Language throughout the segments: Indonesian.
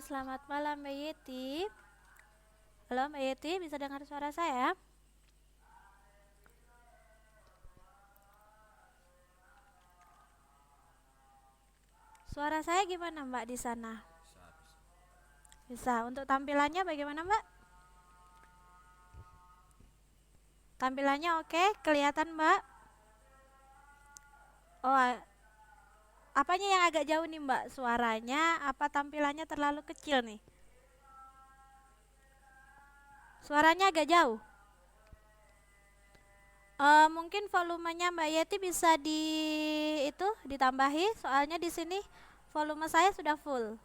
selamat malam Mbak Yeti. Halo Mbak Yeti, bisa dengar suara saya? Suara saya gimana Mbak di sana? Bisa. Untuk tampilannya bagaimana Mbak? Tampilannya oke, kelihatan Mbak? Oh, apanya yang agak jauh nih Mbak? Suaranya apa tampilannya terlalu kecil nih? Suaranya agak jauh. Mungkin volumenya Mbak Yeti bisa ditambahi, soalnya di sini volume saya sudah full.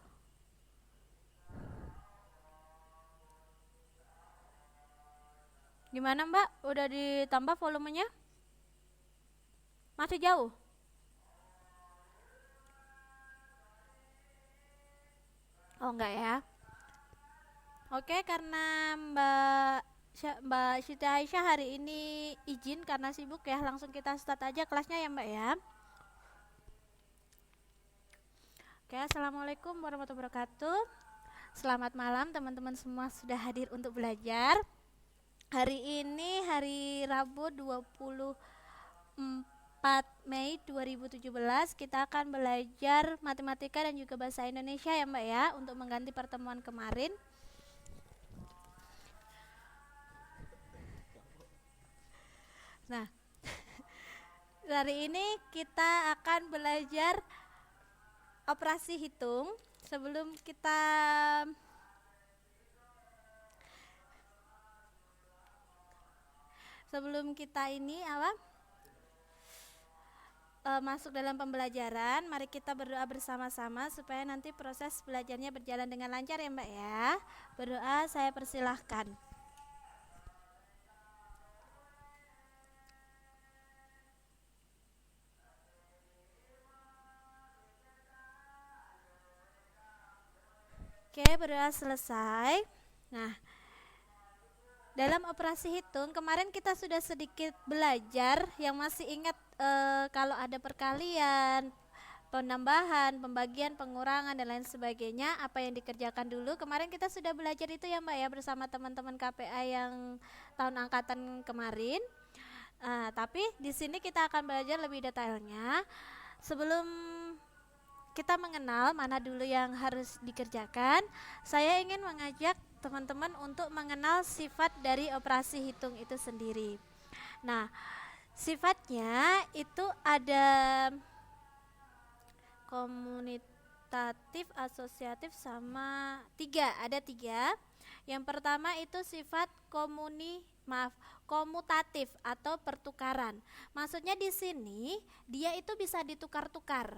Gimana Mbak? Udah ditambah volumenya? Masih jauh? Oh enggak ya. Oke, karena Mbak Siti Aisyah hari ini izin karena sibuk ya, langsung kita start aja kelasnya ya Mbak ya. Oke, Assalamualaikum warahmatullahi wabarakatuh. Selamat malam teman-teman semua sudah hadir untuk belajar. Hari ini hari Rabu 24 Mei 2017 kita akan belajar matematika dan juga bahasa Indonesia ya Mbak ya, untuk mengganti pertemuan kemarin. Nah, hari ini kita akan belajar operasi hitung. Sebelum kita ini masuk dalam pembelajaran, mari kita berdoa bersama-sama supaya nanti proses belajarnya berjalan dengan lancar ya Mbak ya. Berdoa saya persilahkan. Oke, berdoa selesai. Nah, dalam operasi hitung kemarin kita sudah sedikit belajar, yang masih ingat kalau ada perkalian, penambahan, pembagian, pengurangan dan lain sebagainya, apa yang dikerjakan dulu. Kemarin kita sudah belajar itu ya Mbak ya, bersama teman-teman KPA yang tahun angkatan kemarin. Tapi di sini kita akan belajar lebih detailnya. Sebelum kita mengenal mana dulu yang harus dikerjakan, saya ingin mengajak teman-teman untuk mengenal sifat dari operasi hitung itu sendiri. Nah, sifatnya itu ada komunitatif, asosiatif, sama ada tiga. Yang pertama itu sifat komutatif atau pertukaran. Maksudnya di sini dia itu bisa ditukar-tukar.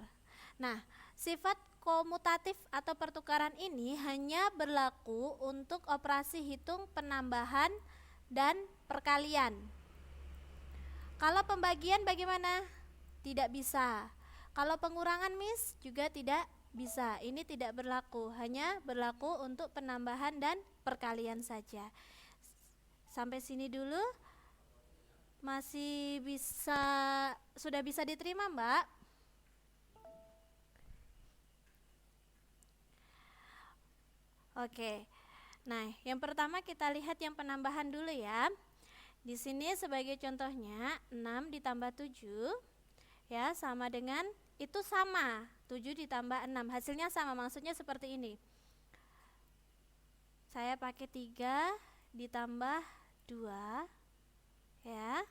Nah, sifat komutatif atau pertukaran ini hanya berlaku untuk operasi hitung penambahan dan perkalian. Kalau pembagian bagaimana? Tidak bisa. Kalau pengurangan Miss juga tidak bisa. Ini tidak berlaku, hanya berlaku untuk penambahan dan perkalian saja. Sampai sini dulu. Sudah bisa diterima Mbak? Oke. Nah, yang pertama kita lihat yang penambahan dulu ya. Di sini sebagai contohnya 6 ditambah 7 ya sama dengan, itu sama, 7 ditambah 6 hasilnya sama, maksudnya seperti ini. Saya pakai 3 ditambah 2 ya.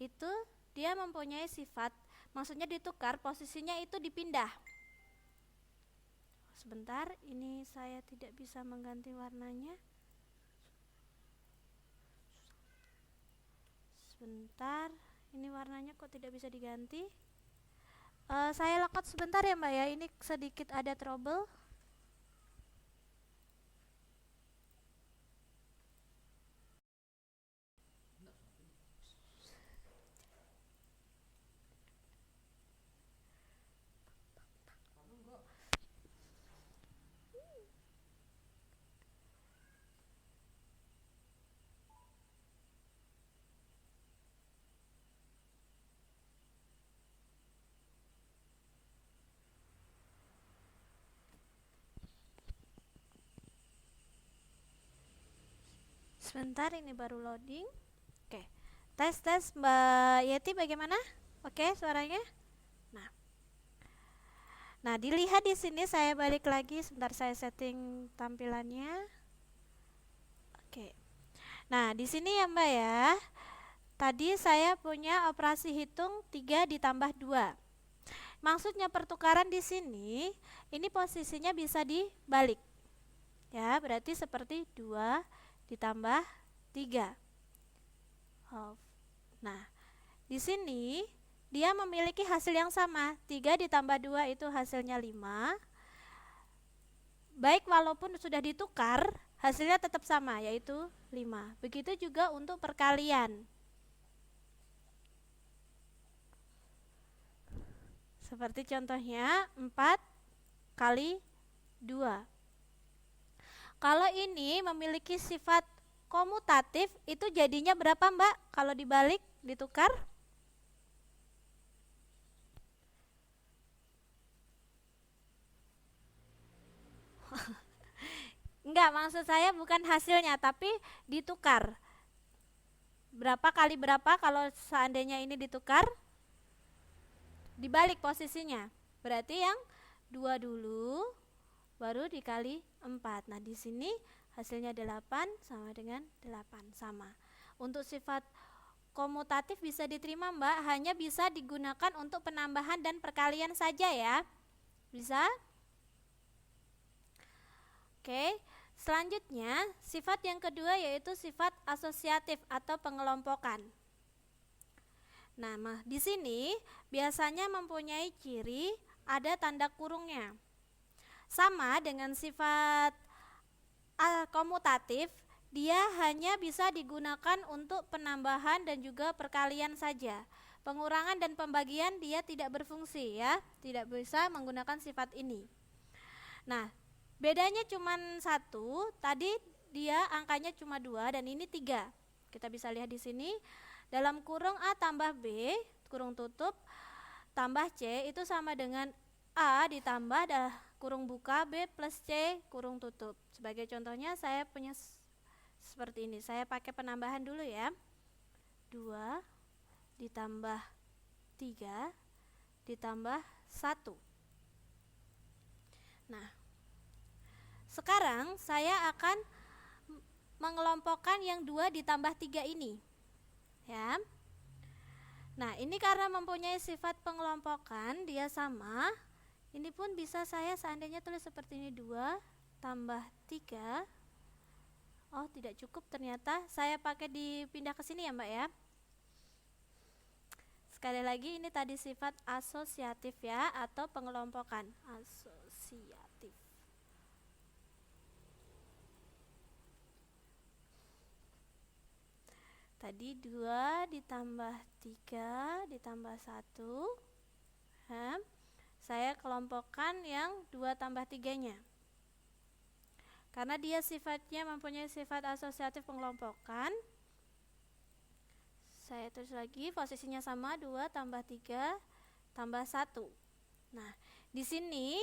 Itu dia mempunyai sifat, maksudnya ditukar, posisinya itu dipindah. Sebentar, ini saya tidak bisa mengganti warnanya. Sebentar, ini warnanya kok tidak bisa diganti. Saya logout sebentar ya Mbak ya, ini sedikit ada trouble. Sebentar, ini baru loading. Oke. Tes Mbak Yeti bagaimana? Oke, suaranya. Nah. Nah, dilihat di sini, saya balik lagi, sebentar saya setting tampilannya. Oke. Nah, di sini ya Mbak ya. Tadi saya punya operasi hitung 3 ditambah 2. Maksudnya pertukaran di sini, ini posisinya bisa dibalik. Ya, berarti seperti 2 ditambah 3. Nah, di sini dia memiliki hasil yang sama. 3 ditambah 2 itu hasilnya 5. Baik walaupun sudah ditukar, hasilnya tetap sama, yaitu 5. Begitu juga untuk perkalian. Seperti contohnya 4 kali 2. Kalau ini memiliki sifat komutatif, itu jadinya berapa Mbak? Kalau dibalik, ditukar? Enggak, maksud saya bukan hasilnya, tapi ditukar. Berapa kali berapa kalau seandainya ini ditukar? Dibalik posisinya. Berarti yang 2 dulu, baru dikali 4. Nah, di sini hasilnya 8 sama dengan 8, sama. Untuk sifat komutatif bisa diterima Mbak, hanya bisa digunakan untuk penambahan dan perkalian saja ya. Bisa? Oke, selanjutnya sifat yang kedua yaitu sifat asosiatif atau pengelompokan. Nah, di sini biasanya mempunyai ciri ada tanda kurungnya. Sama dengan sifat komutatif, dia hanya bisa digunakan untuk penambahan dan juga perkalian saja. Pengurangan dan pembagian dia tidak berfungsi ya, tidak bisa menggunakan sifat ini. Nah, bedanya cuma 1, tadi dia angkanya cuma 2 dan ini 3. Kita bisa lihat di sini. Dalam kurung A tambah B, kurung tutup, tambah C itu sama dengan A ditambah kurung buka B plus C kurung tutup. Sebagai contohnya saya punya seperti ini. Saya pakai penambahan dulu ya. 2 ditambah 3 ditambah 1. Nah, sekarang saya akan mengelompokkan yang 2 ditambah 3 ini. Ya. Nah, ini karena mempunyai sifat pengelompokan, dia sama. Ini pun bisa saya seandainya tulis seperti ini, 2 tambah 3. Oh, tidak cukup ternyata. Saya pakai dipindah ke sini ya Mbak ya. Sekali lagi, ini tadi sifat asosiatif ya, atau pengelompokan. Asosiatif. Tadi 2 ditambah 3 ditambah 1. Saya kelompokkan yang 2 tambah 3-nya. Karena dia sifatnya mempunyai sifat asosiatif pengelompokan. Saya tulis lagi, posisinya sama, 2 tambah 3 tambah 1. Nah, di sini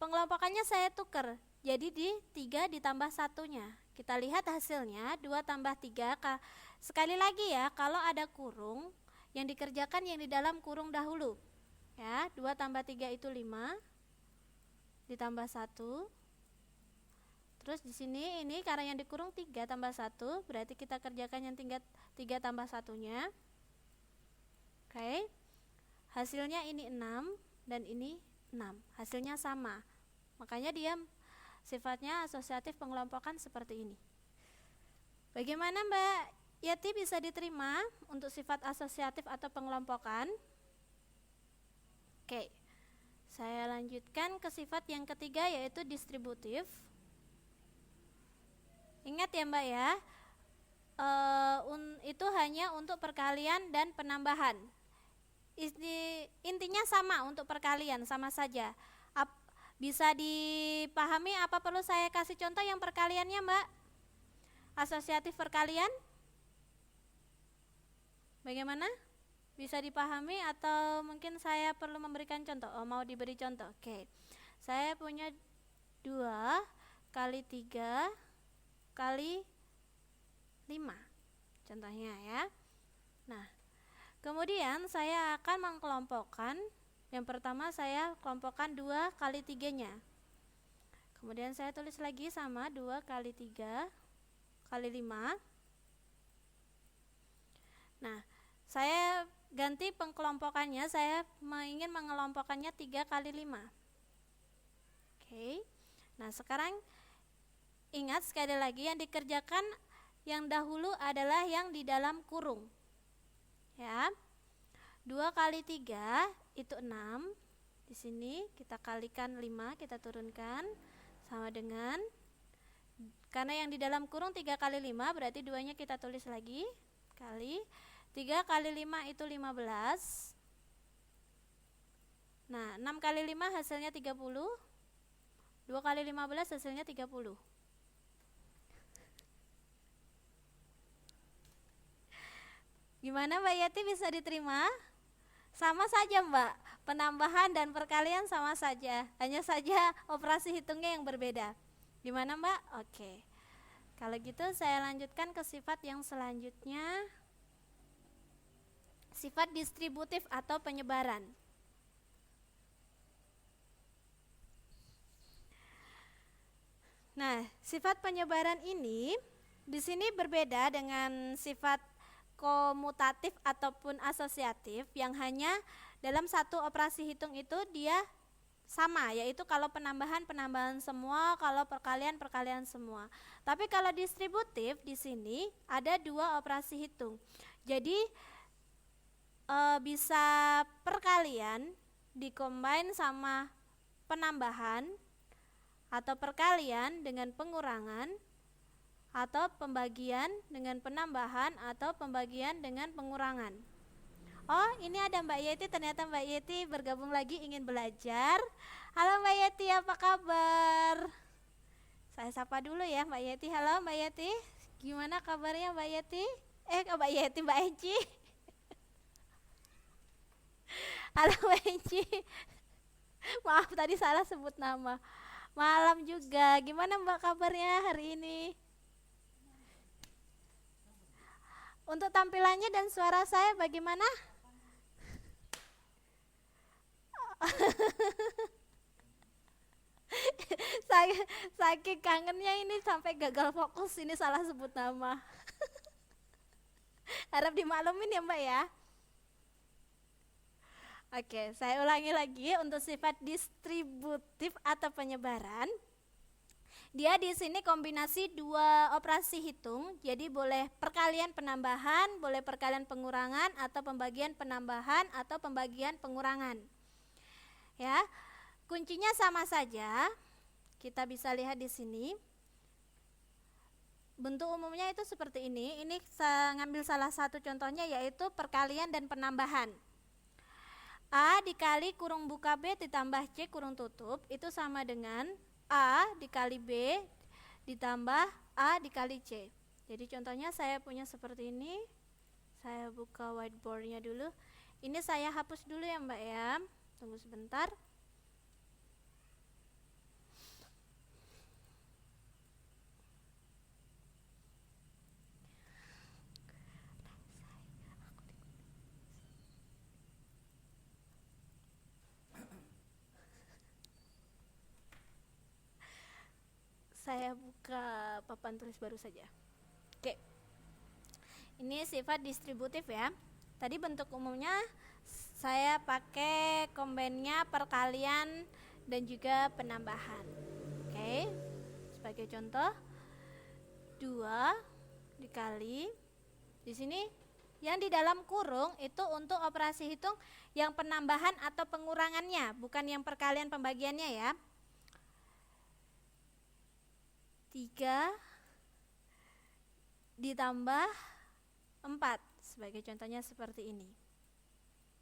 pengelompokannya saya tukar. Jadi di 3 ditambah 1-nya. Kita lihat hasilnya 2 tambah 3. Sekali lagi ya, kalau ada kurung, yang dikerjakan yang di dalam kurung dahulu. Ya, 2 tambah 3 itu 5 ditambah 1. Terus di sini ini karena yang dikurung 3 tambah 1, berarti kita kerjakan yang 3 tambah 1-nya. Oke. Hasilnya ini 6 dan ini 6. Hasilnya sama. Makanya dia sifatnya asosiatif pengelompokan seperti ini. Bagaimana Mbak Yati, bisa diterima untuk sifat asosiatif atau pengelompokan? Oke, saya lanjutkan ke sifat yang ketiga yaitu distributif. Ingat ya Mbak ya, itu hanya untuk perkalian dan penambahan. Intinya sama untuk perkalian, sama saja. Bisa dipahami apa perlu saya kasih contoh yang perkaliannya Mbak? Asosiatif perkalian? Bagaimana? Bisa dipahami atau mungkin saya perlu memberikan contoh? Oh, mau diberi contoh. Oke. Saya punya 2 kali 3 kali 5 contohnya ya. Nah, kemudian saya akan mengkelompokkan. Yang pertama saya kelompokkan 2 kali 3-nya. Kemudian saya tulis lagi sama 2 kali 3 kali 5. Nah, saya ganti pengkelompokannya, saya ingin mengelompokkannya 3 kali 5. Oke. Nah, sekarang ingat sekali lagi yang dikerjakan yang dahulu adalah yang di dalam kurung. Ya. 2 kali 3 itu 6. Di sini kita kalikan 5, kita turunkan sama dengan, karena yang di dalam kurung 3 kali 5 berarti 2-nya kita tulis lagi, kali 3 kali 5 itu 15. Nah, 6 kali 5 hasilnya 30. 2 kali 15 hasilnya 30. Gimana Mbak Yati, bisa diterima? Sama saja Mbak, penambahan dan perkalian sama saja, hanya saja operasi hitungnya yang berbeda. Gimana Mbak? Oke. Kalau gitu saya lanjutkan ke sifat yang selanjutnya. Sifat distributif atau penyebaran. Nah, sifat penyebaran ini di sini berbeda dengan sifat komutatif ataupun asosiatif yang hanya dalam satu operasi hitung itu dia sama, yaitu kalau penambahan semua, kalau perkalian semua. Tapi kalau distributif di sini ada 2 operasi hitung. Jadi bisa perkalian dikombin sama penambahan, atau perkalian dengan pengurangan, atau pembagian dengan penambahan, atau pembagian dengan pengurangan. Oh, ini ada Mbak Yeti, ternyata Mbak Yeti bergabung lagi ingin belajar. Halo Mbak Yeti, apa kabar? Saya sapa dulu ya Mbak Yeti. Halo Mbak Yeti, gimana kabarnya Mbak Yeti? Mbak Yeti, Mbak Eci. Halo Mbak Eci. Maaf tadi salah sebut nama. Malam juga, gimana Mbak kabarnya hari ini? Untuk tampilannya dan suara saya bagaimana? Saking kangennya ini sampai gagal fokus, ini salah sebut nama. Harap dimaklumin ya Mbak ya. Oke, saya ulangi lagi untuk sifat distributif atau penyebaran. Dia di sini kombinasi 2 operasi hitung, jadi boleh perkalian penambahan, boleh perkalian pengurangan, atau pembagian penambahan atau pembagian pengurangan. Ya, kuncinya sama saja. Kita bisa lihat di sini. Bentuk umumnya itu seperti ini. Ini saya ngambil salah satu contohnya, yaitu perkalian dan penambahan. A dikali kurung buka B ditambah C kurung tutup itu sama dengan A dikali B ditambah A dikali C. Jadi contohnya saya punya seperti ini. Saya buka whiteboardnya dulu. Ini saya hapus dulu ya Mbak ya. Tunggu sebentar. Saya buka papan tulis baru saja. Oke. Ini sifat distributif ya. Tadi bentuk umumnya saya pakai kombinnya perkalian dan juga penambahan. Oke. Sebagai contoh 2 dikali, di sini yang di dalam kurung itu untuk operasi hitung yang penambahan atau pengurangannya, bukan yang perkalian pembagiannya ya. 3 ditambah 4 sebagai contohnya seperti ini.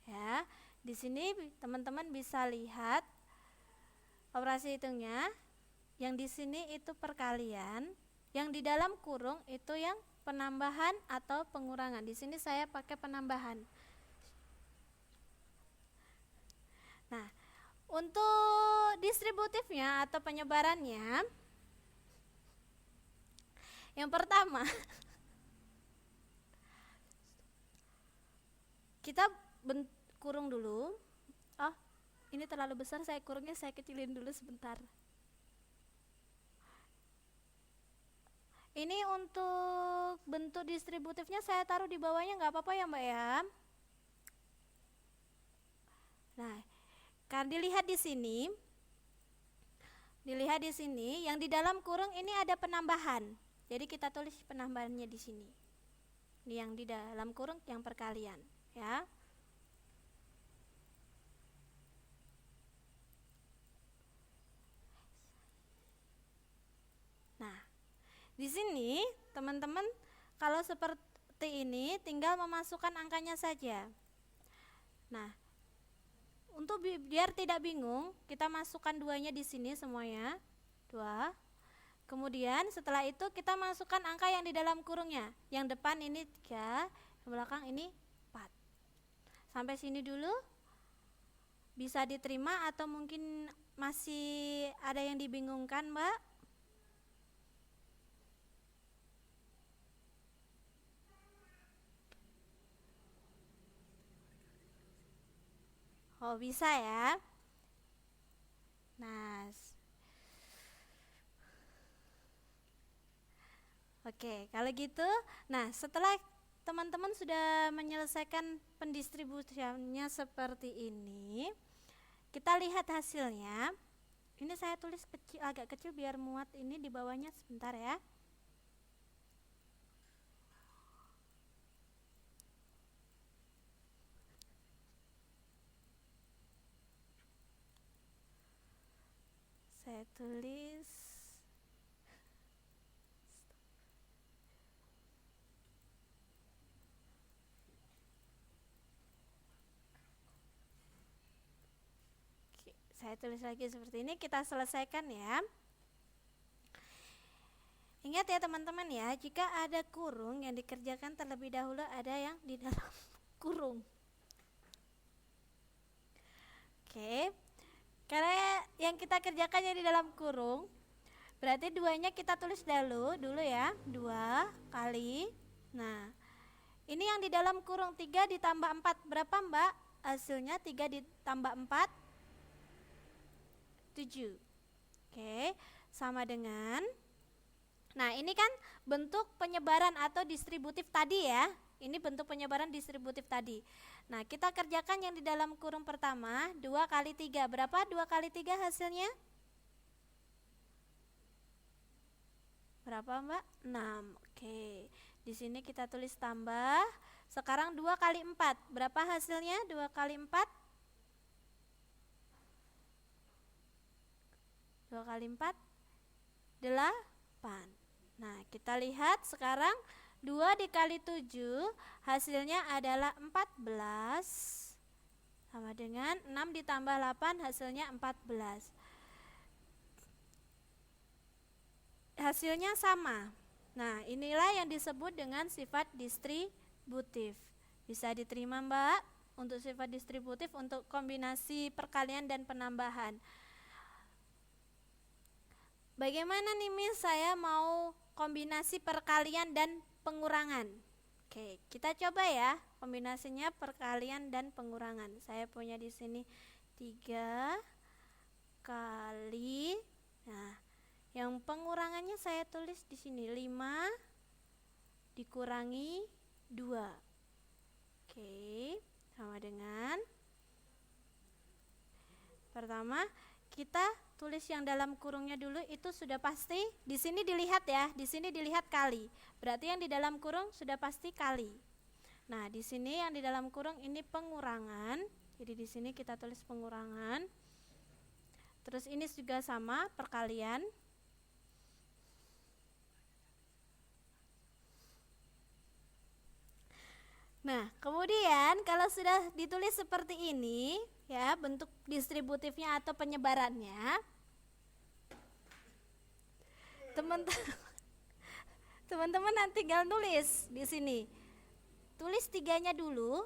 Ya, di sini teman-teman bisa lihat operasi hitungnya. Yang di sini itu perkalian, yang di dalam kurung itu yang penambahan atau pengurangan. Di sini saya pakai penambahan. Nah, untuk distributifnya atau penyebarannya, yang pertama Kita kurung dulu. Oh, ini terlalu besar, saya kurungnya saya kecilin dulu sebentar. Ini untuk bentuk distributifnya saya taruh di bawahnya, nggak apa-apa ya Mbak ya. Nah, kan dilihat di sini. Dilihat di sini, yang di dalam kurung ini ada penambahan. Jadi kita tulis penambahannya di sini. Ini yang di dalam kurung yang perkalian, ya. Nah, di sini teman-teman kalau seperti ini tinggal memasukkan angkanya saja. Nah, untuk biar tidak bingung, kita masukkan duanya di sini semuanya, 2. Kemudian setelah itu kita masukkan angka yang di dalam kurungnya. Yang depan ini 3, yang belakang ini 4. Sampai sini dulu. Bisa diterima atau mungkin masih ada yang dibingungkan, Mbak? Oh, bisa ya. Nah, oke, kalau gitu, nah setelah teman-teman sudah menyelesaikan pendistribusiannya seperti ini, kita lihat hasilnya. Ini saya tulis kecil, agak kecil biar muat ini di bawahnya sebentar ya. Saya tulis saya tulis lagi seperti ini, kita selesaikan ya. Ingat ya teman-teman ya, jika ada kurung yang dikerjakan terlebih dahulu ada yang di dalam kurung. Oke, karena yang kita kerjakan yang di dalam kurung, berarti duanya kita tulis dulu ya, 2 kali. Nah, ini yang di dalam kurung 3 ditambah 4, berapa Mbak? Hasilnya 3 ditambah 4, 7. Oke, sama dengan, nah ini kan bentuk penyebaran atau distributif tadi ya. Ini bentuk penyebaran distributif tadi. Nah, kita kerjakan yang di dalam kurung pertama, 2 kali 3. Berapa 2 kali 3 hasilnya? Berapa Mbak? 6. Oke, di sini kita tulis tambah. Sekarang 2 kali 4. Berapa hasilnya? 2 kali 4? 2 kali 4? 8. Nah, kita lihat sekarang 2 dikali 7 hasilnya adalah 14, sama dengan 6 ditambah 8 hasilnya 14. Hasilnya sama. Nah, inilah yang disebut dengan sifat distributif. Bisa diterima Mbak untuk sifat distributif untuk kombinasi perkalian dan penambahan. Bagaimana nih Miss, saya mau kombinasi perkalian dan pengurangan. Oke, kita coba ya kombinasinya perkalian dan pengurangan. Saya punya di sini 3 kali. Nah, yang pengurangannya saya tulis di sini 5 dikurangi 2. Oke, sama dengan pertama kita tulis yang dalam kurungnya dulu, itu sudah pasti. Di sini dilihat ya, di sini dilihat kali. Berarti yang di dalam kurung sudah pasti kali. Nah, di sini yang di dalam kurung ini pengurangan. Jadi di sini kita tulis pengurangan. Terus ini juga sama, perkalian. Nah, kemudian kalau sudah ditulis seperti ini, ya, bentuk distributifnya atau penyebarannya, teman-teman nanti tinggal nulis di sini. Tulis 3-nya dulu,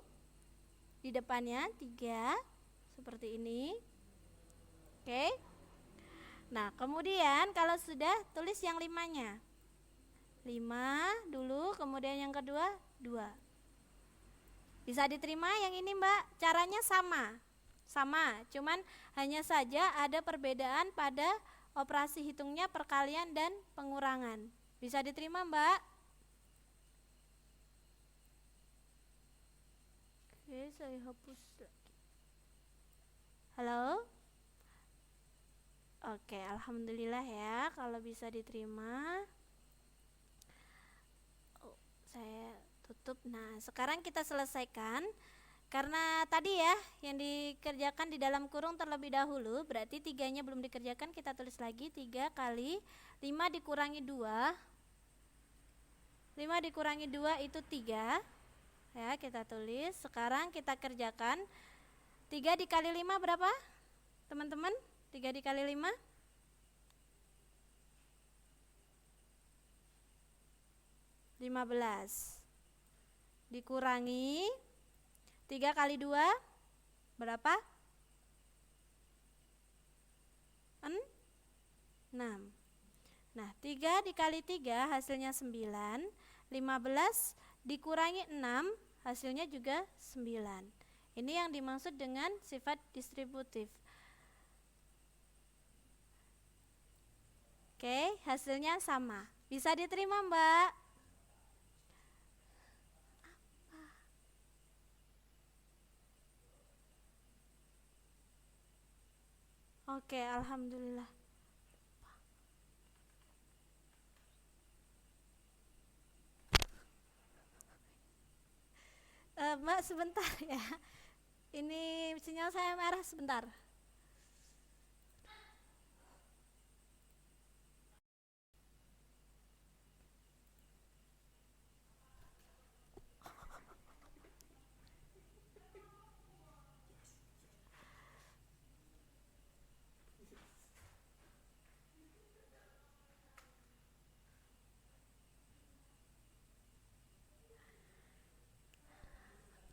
di depannya 3, seperti ini. Oke. Nah, kemudian kalau sudah tulis yang 5-nya. 5 dulu, kemudian yang kedua 2. Bisa diterima yang ini Mbak? Caranya sama. Sama, cuman hanya saja ada perbedaan pada operasi hitungnya perkalian dan pengurangan. Bisa diterima Mbak? Oke, saya hapus lagi. Halo? Oke, alhamdulillah ya kalau bisa diterima. Saya tutup. Nah, sekarang kita selesaikan. Karena tadi ya yang dikerjakan di dalam kurung terlebih dahulu, berarti 3-nya belum dikerjakan, kita tulis lagi 3 kali 5 dikurangi 2. 5 dikurangi 2 itu 3. Ya, kita tulis. Sekarang kita kerjakan 3 dikali 5 berapa? Teman-teman, 3 dikali 5 15 dikurangi 3 kali 2 berapa? 6. Nah, 3 dikali 3 hasilnya 9. 15 dikurangi 6 hasilnya juga 9. Ini yang dimaksud dengan sifat distributif. Oke, hasilnya sama. Bisa diterima Mbak? Oke, alhamdulillah. Mbak sebentar ya. Ini sinyal saya merah sebentar.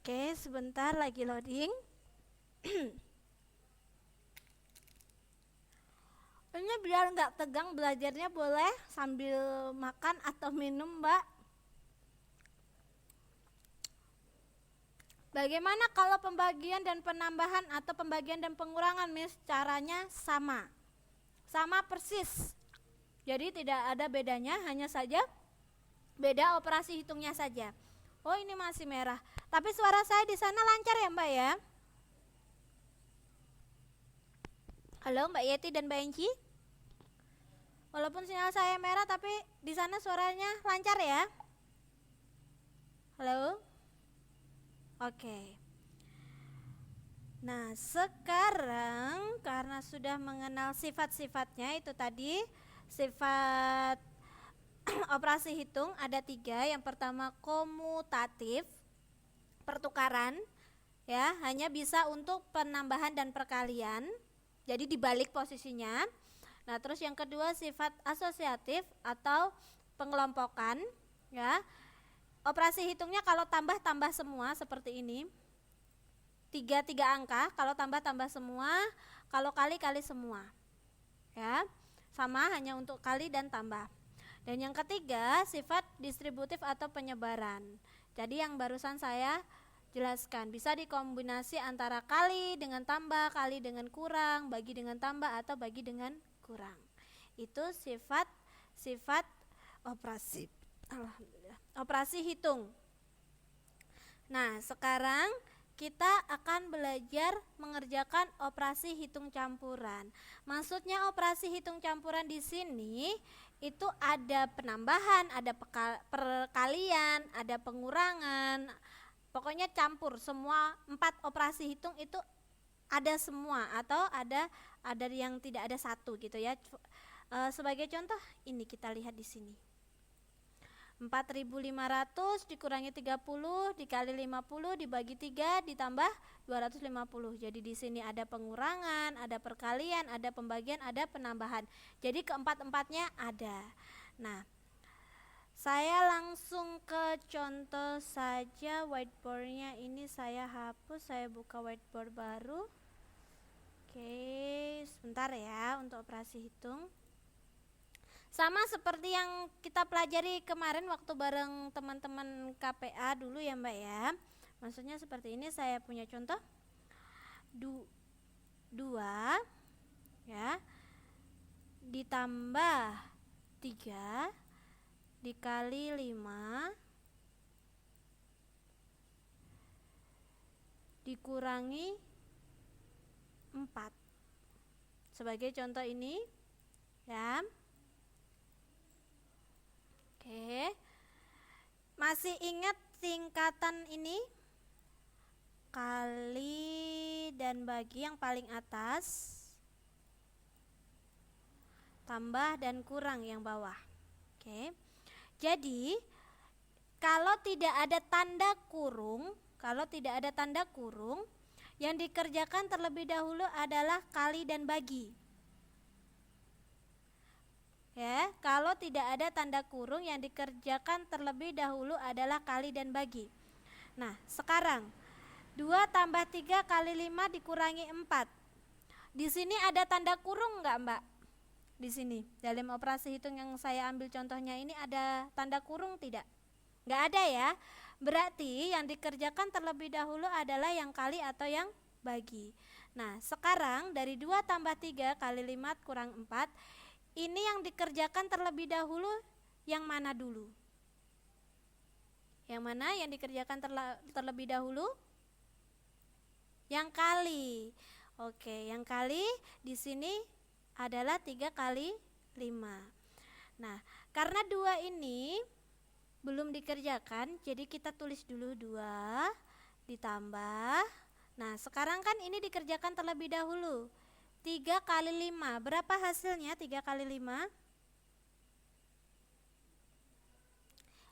Oke, sebentar lagi loading. Ini biar nggak tegang belajarnya boleh sambil makan atau minum Mbak. Bagaimana kalau pembagian dan penambahan atau pembagian dan pengurangan Miss? Caranya sama. Sama persis. Jadi tidak ada bedanya, hanya saja beda operasi hitungnya saja. Oh, ini masih merah. Tapi suara saya di sana lancar ya Mbak ya? Halo Mbak Yeti dan Mbak Enci? Walaupun sinyal saya merah tapi di sana suaranya lancar ya? Halo? Oke. Nah, sekarang karena sudah mengenal sifat-sifatnya itu tadi, sifat operasi hitung ada 3. Yang pertama komutatif, pertukaran, ya, hanya bisa untuk penambahan dan perkalian. Jadi dibalik posisinya. Nah, terus yang kedua sifat asosiatif atau pengelompokan, ya. Operasi hitungnya kalau tambah-tambah semua seperti ini. 3 angka, kalau tambah-tambah semua, kalau kali-kali semua. Ya. Sama hanya untuk kali dan tambah. Dan yang ketiga, sifat distributif atau penyebaran. Jadi yang barusan saya jelaskan, bisa dikombinasi antara kali dengan tambah, kali dengan kurang, bagi dengan tambah atau bagi dengan kurang. Itu sifat operasi. Alhamdulillah. Operasi hitung. Nah, sekarang kita akan belajar mengerjakan operasi hitung campuran. Maksudnya operasi hitung campuran di sini itu ada penambahan, ada perkalian, ada pengurangan. Pokoknya campur semua 4 operasi hitung itu ada semua atau ada yang tidak ada satu gitu ya. Sebagai contoh ini kita lihat di sini. 4.500 dikurangi 30 dikali 50 dibagi 3 ditambah 250. Jadi di sini ada pengurangan, ada perkalian, ada pembagian, ada penambahan. Jadi keempat-empatnya ada. Nah, saya langsung ke contoh saja. Whiteboardnya ini saya hapus, saya buka whiteboard baru. Oke, sebentar ya untuk operasi hitung. Sama seperti yang kita pelajari kemarin waktu bareng teman-teman KPA dulu ya Mbak ya. Maksudnya seperti ini, saya punya contoh 2 ya ditambah 3 dikali 5 dikurangi 4. Sebagai contoh ini ya. Oke. Masih ingat tingkatan ini? Kali dan bagi yang paling atas, tambah dan kurang yang bawah. Oke. Jadi kalau tidak ada tanda kurung, yang dikerjakan terlebih dahulu adalah kali dan bagi. Ya, kalau tidak ada tanda kurung, yang dikerjakan terlebih dahulu adalah kali dan bagi. Nah, sekarang 2 tambah 3 kali 5 dikurangi 4. Di sini ada tanda kurung enggak, Mbak? Di sini, dalam operasi hitung yang saya ambil contohnya ini ada tanda kurung tidak? Enggak ada ya. Berarti yang dikerjakan terlebih dahulu adalah yang kali atau yang bagi. Nah, sekarang dari 2 tambah 3 kali 5 kurang 4, ini yang dikerjakan terlebih dahulu yang mana dulu? Yang mana yang dikerjakan terlebih dahulu? Yang kali. Oke, yang kali di sini adalah 3 kali 5. Nah, karena 2 ini belum dikerjakan, jadi kita tulis dulu 2 ditambah. Nah, sekarang kan ini dikerjakan terlebih dahulu. 3 kali 5, berapa hasilnya 3 kali 5?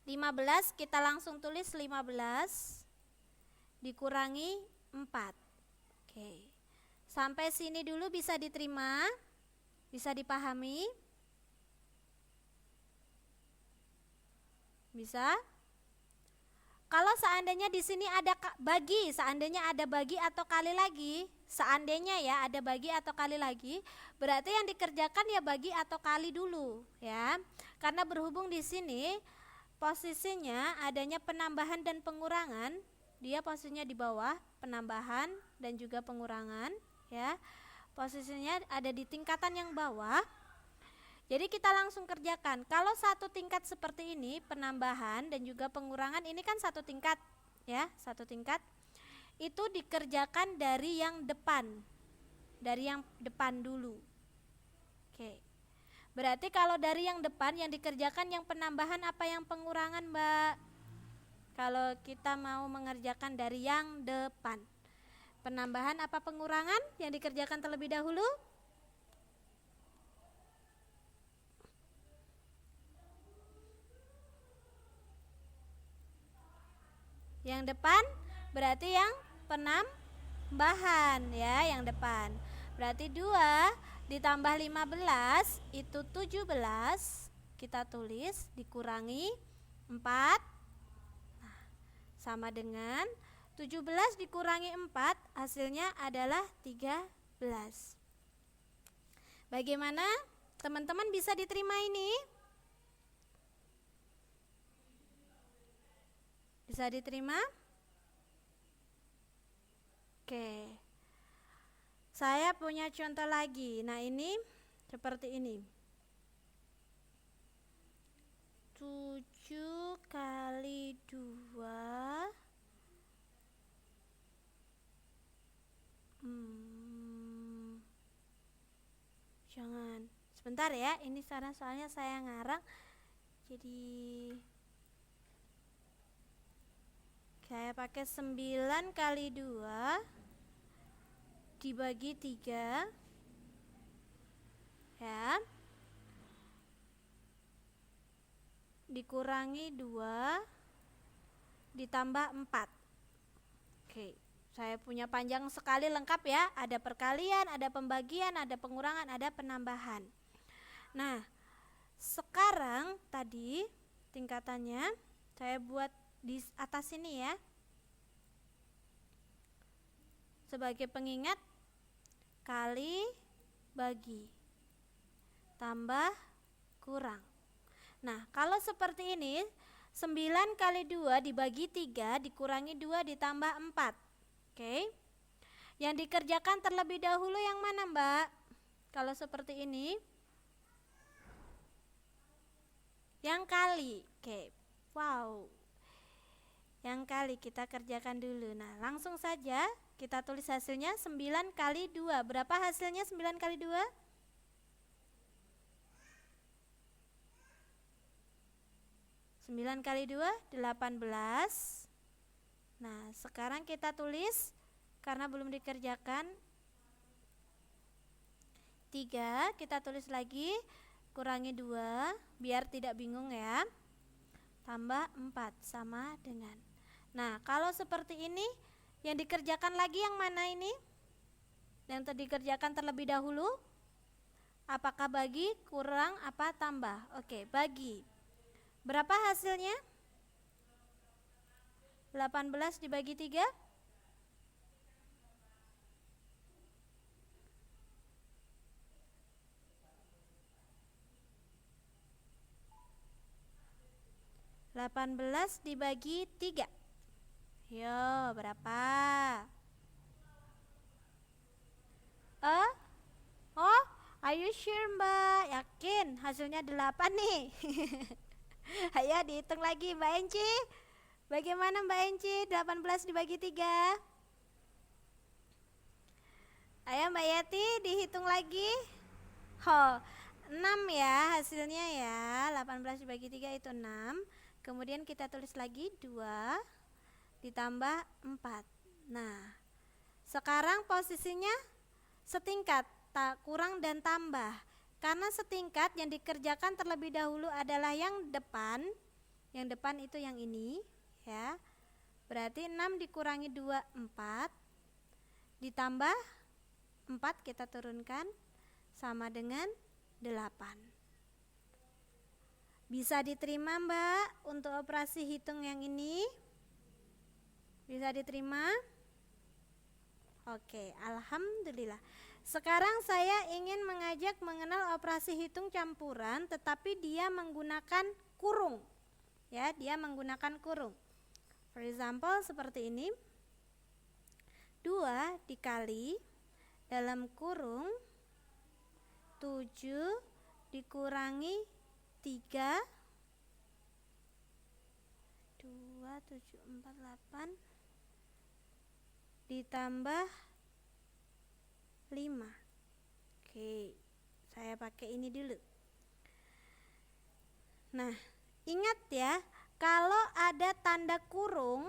15, kita langsung tulis 15 dikurangi 4. Oke, sampai sini dulu bisa diterima, bisa dipahami? Bisa? Kalau seandainya di sini ada bagi, seandainya ada bagi atau kali lagi, seandainya ya ada bagi atau kali lagi, berarti yang dikerjakan ya bagi atau kali dulu ya. Karena berhubung di sini posisinya adanya penambahan dan pengurangan, dia posisinya di bawah penambahan dan juga pengurangan ya. Posisinya ada di tingkatan yang bawah. Jadi kita langsung kerjakan. Kalau satu tingkat seperti ini, penambahan dan juga pengurangan, ini kan satu tingkat ya, satu tingkat. Itu dikerjakan dari yang depan. Dari yang depan dulu. Oke. Berarti kalau dari yang depan yang dikerjakan yang penambahan apa yang pengurangan, Mbak? Kalau kita mau mengerjakan dari yang depan. Penambahan apa pengurangan yang dikerjakan terlebih dahulu? Yang depan berarti yang penambahan ya, yang depan. Berarti 2 ditambah 15 itu 17, kita tulis dikurangi 4. Nah, sama dengan 17 dikurangi 4 hasilnya adalah 13. Bagaimana? Teman-teman bisa diterima ini? Bisa diterima? Oke. Saya punya contoh lagi. Nah, ini seperti ini. 7 kali 2 jangan. Sebentar ya, ini soalnya saya ngarang. Jadi saya pakai 9 kali 2 dibagi 3 ya, dikurangi 2 ditambah 4. Oke, saya punya panjang sekali lengkap ya, ada perkalian, ada pembagian, ada pengurangan, ada penambahan. Nah, sekarang tadi tingkatannya saya buat di atas sini ya, sebagai pengingat kali bagi tambah kurang. Nah, kalau seperti ini 9 kali 2 dibagi 3 dikurangi 2 ditambah 4. Oke. Yang dikerjakan terlebih dahulu yang mana, Mbak? Kalau seperti ini? Yang kali. Oke. Wow. Yang kali kita kerjakan dulu. Nah, langsung saja kita tulis hasilnya 9 kali 2. Berapa hasilnya 9 kali 2? 9 kali 2, 18. Nah, sekarang kita tulis, karena belum dikerjakan, 3, kita tulis lagi, kurangi 2, biar tidak bingung ya. Tambah 4, sama dengan. Nah, kalau seperti ini, yang dikerjakan lagi yang mana ini? Yang dikerjakan terlebih dahulu? Apakah bagi, kurang, apa tambah? Oke, bagi. Berapa hasilnya? 18 dibagi 3? 18 dibagi 3. Yo, berapa? Oh, are you sure, Mbak? Yakin hasilnya 8 nih. Ayo dihitung lagi, Mbak Enci. Bagaimana, Mbak Enci? 18 dibagi 3. Ayo Mbak Yati dihitung lagi. 6 ya hasilnya ya. 18 dibagi 3 itu 6. Kemudian kita tulis lagi 2 ditambah 4. Nah, sekarang posisinya setingkat, kurang dan tambah. Karena setingkat, yang dikerjakan terlebih dahulu adalah yang depan. Yang depan itu yang ini ya. Berarti 6 dikurangi 2, 4. Ditambah 4 kita turunkan sama dengan 8. Bisa diterima, Mbak, untuk operasi hitung yang ini? Bisa diterima? Oke, alhamdulillah. Sekarang saya ingin mengajak mengenal operasi hitung campuran, tetapi dia menggunakan kurung. Ya, dia menggunakan kurung. For example seperti ini. 2 dikali dalam kurung 7 dikurangi 3, 2, 7, 4, 8 ditambah 5. Oke, saya pakai ini dulu. Nah, ingat ya, kalau ada tanda kurung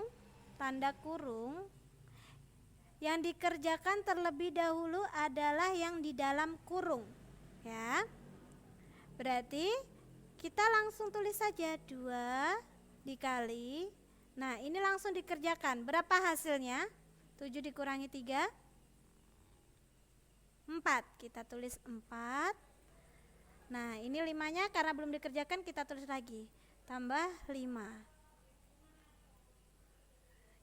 yang dikerjakan terlebih dahulu adalah yang di dalam kurung ya. Berarti kita langsung tulis saja 2 dikali. Nah, ini langsung dikerjakan. Berapa hasilnya? 7 dikurangi 3, 4. Kita tulis 4. Nah, ini 5-nya karena belum dikerjakan kita tulis lagi. Tambah 5.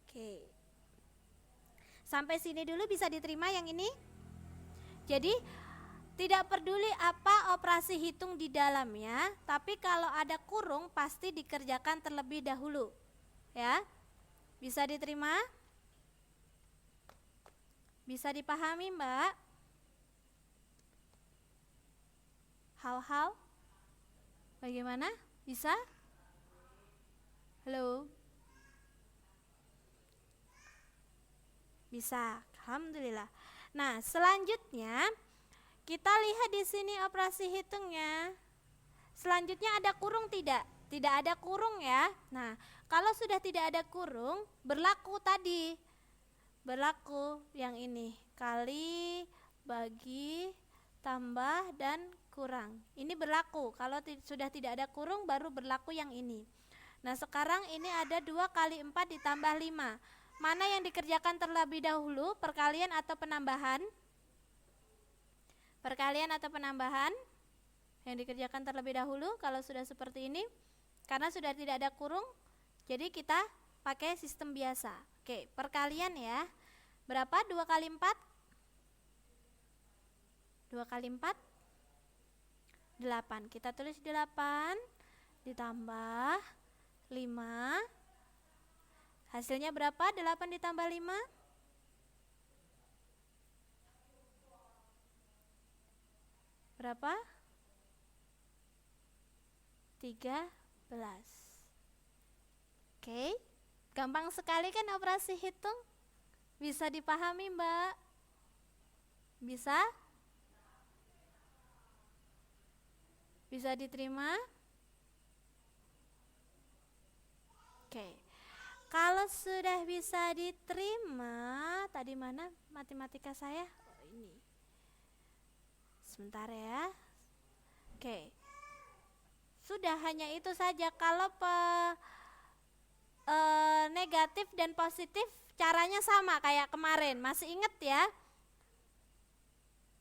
Oke. Sampai sini dulu bisa diterima yang ini? Jadi tidak peduli apa operasi hitung di dalamnya, tapi kalau ada kurung pasti dikerjakan terlebih dahulu. Ya. Bisa diterima? Bisa dipahami, Mbak? How? Bagaimana? Bisa? Halo? Bisa. Alhamdulillah. Nah, selanjutnya kita lihat di sini operasi hitungnya. Selanjutnya ada kurung tidak? Tidak ada kurung ya. Nah, kalau sudah tidak ada kurung, berlaku tadi. Berlaku yang ini. Kali, bagi, tambah, dan kurang. Ini berlaku. Kalau sudah tidak ada kurung, baru berlaku yang ini. Nah, sekarang ini ada 2 kali 4 ditambah 5. Mana yang dikerjakan terlebih dahulu, perkalian atau penambahan? Perkalian atau penambahan? Yang dikerjakan terlebih dahulu kalau sudah seperti ini. Karena sudah tidak ada kurung, jadi kita pakai sistem biasa. Oke, perkalian ya. Berapa? 2 kali 4? 2 kali 4? 8. Kita tulis 8 ditambah 5. Hasilnya berapa? 8 ditambah 5? Berapa? 13. Oke, gampang sekali kan operasi hitung? Bisa dipahami, Mbak? Bisa? Bisa diterima? Oke. Kalau sudah bisa diterima, tadi mana matematika saya? Oh, ini. Sebentar ya. Oke. Sudah hanya itu saja. Kalau negatif dan positif caranya sama kayak kemarin. Masih ingat ya?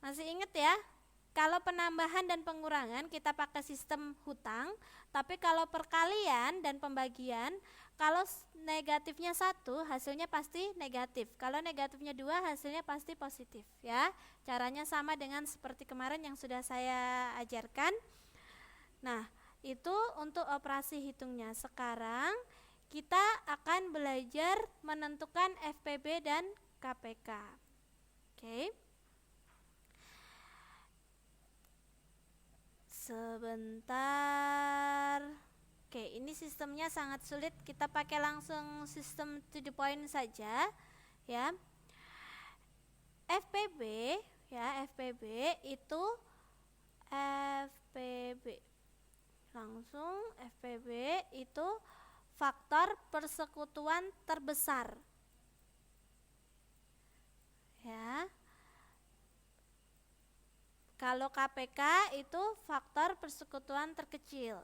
Masih ingat ya? Kalau penambahan dan pengurangan kita pakai sistem hutang, tapi kalau perkalian dan pembagian, kalau negatifnya 1 hasilnya pasti negatif. Kalau negatifnya 2 hasilnya pasti positif ya. Caranya sama dengan seperti kemarin yang sudah saya ajarkan. Nah, itu untuk operasi hitungnya. Sekarang kita akan belajar menentukan FPB dan KPK. Oke. Sebentar. Oke, ini sistemnya sangat sulit. Kita pakai langsung sistem to the point saja ya. FPB ya, FPB itu langsung FPB itu faktor persekutuan terbesar ya. Kalau KPK itu faktor persekutuan terkecil.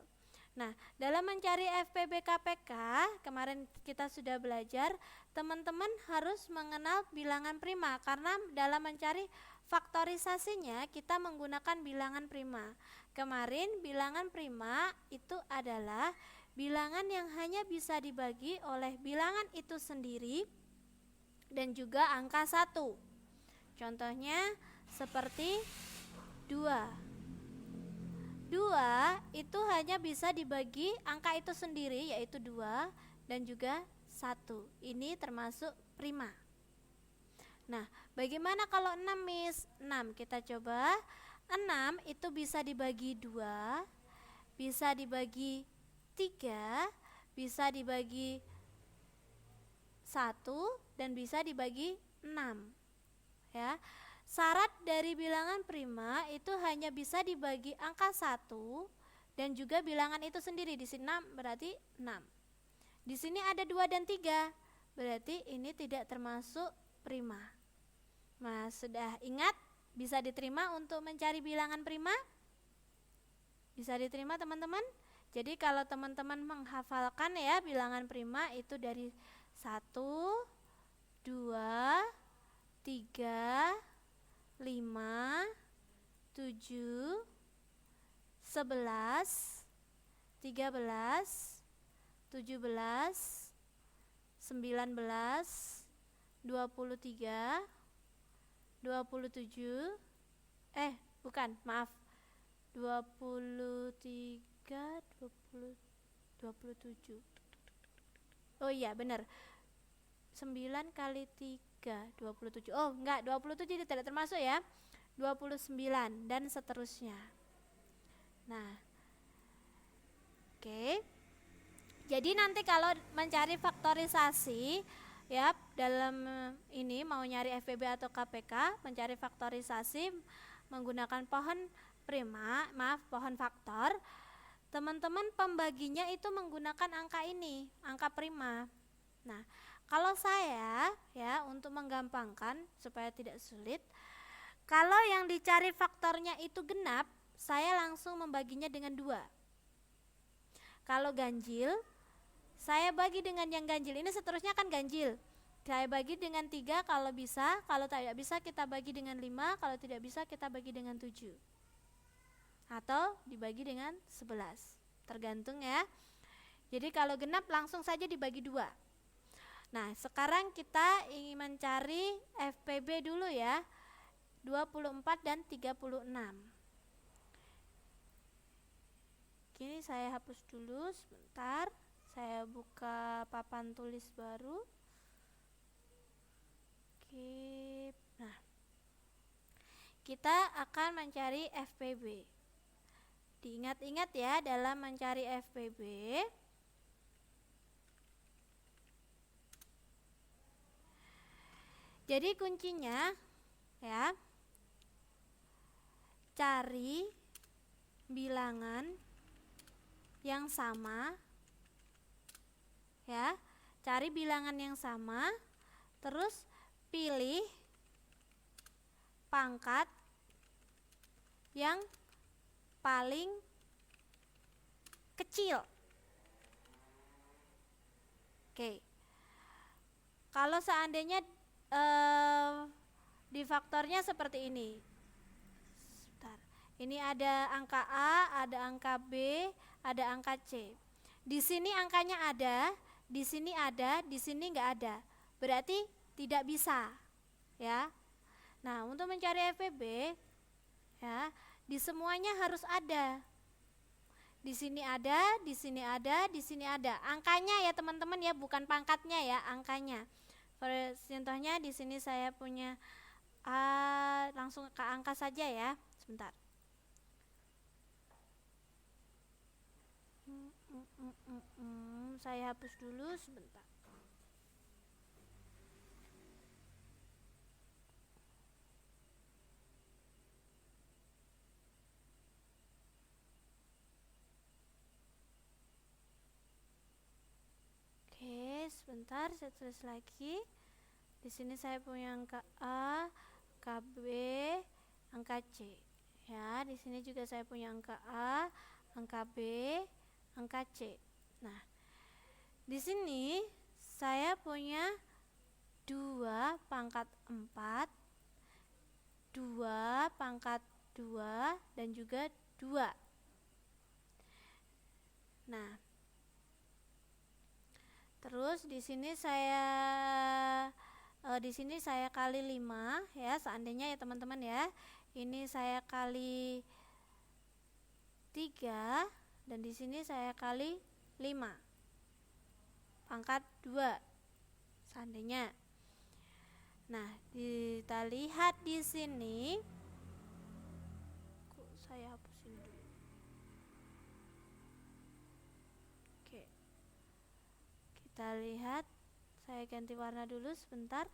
Nah, dalam mencari FPB KPK, kemarin kita sudah belajar, teman-teman harus mengenal bilangan prima karena dalam mencari faktorisasinya kita menggunakan bilangan prima. Kemarin bilangan prima itu adalah bilangan yang hanya bisa dibagi oleh bilangan itu sendiri dan juga angka 1. Contohnya seperti 2 itu hanya bisa dibagi angka itu sendiri, yaitu 2 dan juga 1. Ini termasuk prima. Nah, bagaimana kalau 6, Miss? 6 kita coba. 6 itu bisa dibagi 2, bisa dibagi 3, bisa dibagi 1, dan bisa dibagi 6 ya. Syarat dari bilangan prima itu hanya bisa dibagi angka 1 dan juga bilangan itu sendiri. Di sini 6 berarti 6. Di sini ada 2 dan 3. Berarti ini tidak termasuk prima. Nah, sudah ingat bisa diterima untuk mencari bilangan prima? Bisa diterima teman-teman? Jadi kalau teman-teman menghafalkan ya bilangan prima itu dari 1, 2, 3, 5, 7, 11, 13, 17, 19, 23, 27, 23, 20, 27. Oh iya benar, 9 kali 3, 27. Oh enggak, 27 itu tidak termasuk ya. 29 dan seterusnya. Nah, oke. Jadi nanti kalau mencari faktorisasi ya, dalam ini mau nyari FPB atau KPK, mencari faktorisasi menggunakan pohon faktor, teman-teman pembaginya itu menggunakan angka ini, angka prima. Nah, kalau saya ya untuk menggampangkan supaya tidak sulit, kalau yang dicari faktornya itu genap, saya langsung membaginya dengan 2. Kalau ganjil, saya bagi dengan yang ganjil. Ini seterusnya kan ganjil. Saya bagi dengan 3 kalau bisa, kalau tidak bisa kita bagi dengan 5, kalau tidak bisa kita bagi dengan 7. Atau dibagi dengan 11. Tergantung ya. Jadi kalau genap langsung saja dibagi 2. Nah, sekarang kita ingin mencari FPB dulu ya. 24 dan 36. Kini saya hapus dulu sebentar. Saya buka papan tulis baru. Oke. Nah, kita akan mencari FPB. Diingat-ingat ya dalam mencari FPB. Jadi kuncinya ya, cari bilangan yang sama ya, cari bilangan yang sama, terus pilih pangkat yang paling kecil. Oke. Kalau seandainya di faktornya seperti ini. Sebentar. Ini ada angka A, ada angka B, ada angka C. Di sini angkanya ada, di sini ada, di sini nggak ada. Berarti tidak bisa, ya. Nah, untuk mencari FPB, ya, di semuanya harus ada. Di sini ada, di sini ada, di sini ada. Angkanya ya teman-teman ya, bukan pangkatnya ya, angkanya. Contohnya di sini saya punya A, langsung ke angka saja ya. Sebentar. Saya hapus dulu sebentar. Oke, sebentar saya tulis lagi. Di sini saya punya angka A, angka B, angka C. Ya, di sini juga saya punya angka A, angka B, angka C. Nah, di sini saya punya 2 pangkat 4, 2 pangkat 2, dan juga 2. Nah, terus di sini saya kali 5 ya, seandainya ya teman-teman ya. Ini saya kali 3 dan di sini saya kali 5. Pangkat 2 seandainya. Nah, kita lihat di sini. Kok saya hapusin dulu. Oke. Kita lihat, saya ganti warna dulu sebentar.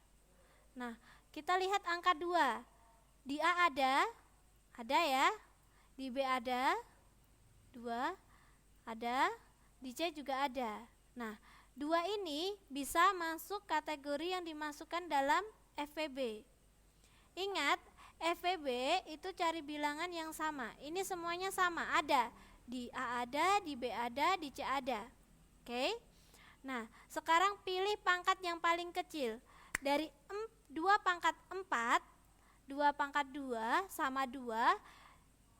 Nah, kita lihat angka 2. Di A ada ya. Di B ada 2, ada. Di C juga ada. Nah, 2 ini bisa masuk kategori yang dimasukkan dalam FPB. Ingat, FPB itu cari bilangan yang sama. Ini semuanya sama, ada. Di A ada, di B ada, di C ada. Oke. Nah, sekarang pilih pangkat yang paling kecil. Dari 2 pangkat 4, 2 pangkat 2 sama 2,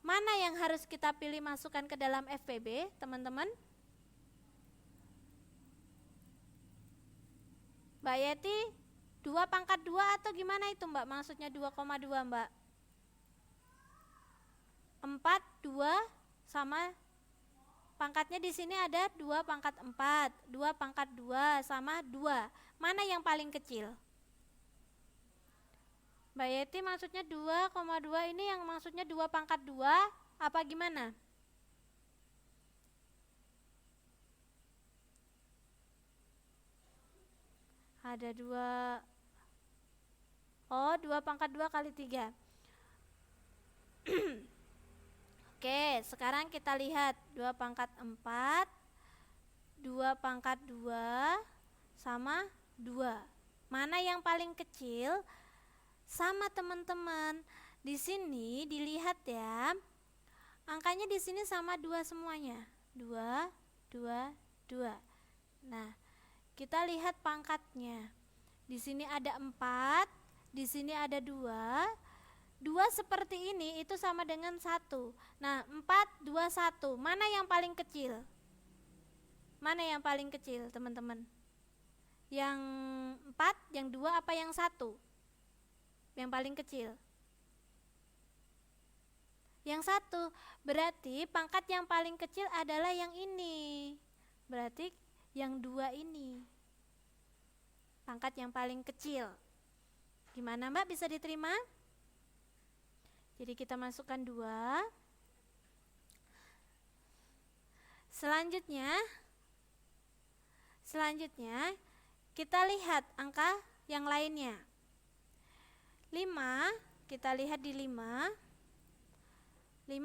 mana yang harus kita pilih masukkan ke dalam FPB, teman-teman? Mbak Yeti, 2 pangkat 2 atau gimana itu Mbak? Maksudnya 2,2 Mbak? 4, 2 sama pangkatnya di sini ada 2 pangkat 4, 2 pangkat 2 sama 2. Mana yang paling kecil? Mbak Yeti maksudnya 2,2 ini yang maksudnya 2 pangkat 2 apa gimana? Ada 2. Oh, 2 pangkat 2 kali 3. Oke, sekarang kita lihat 2 pangkat 4, 2 pangkat 2 sama 2. Mana yang paling kecil? Sama teman-teman. Di sini dilihat ya. Angkanya di sini sama 2 semuanya. 2, 2, 2. Nah, kita lihat pangkatnya. Di sini ada 4, di sini ada 2. 2 seperti ini itu sama dengan 1. Nah, 4, 2, 1. Mana yang paling kecil? Mana yang paling kecil, teman-teman? Yang 4, yang 2 apa yang 1? Yang paling kecil. Yang 1. Berarti pangkat yang paling kecil adalah yang ini. Berarti yang 2 ini, pangkat yang paling kecil. Gimana Mbak, bisa diterima? Jadi kita masukkan 2. Selanjutnya kita lihat angka yang lainnya. 5, kita lihat di 5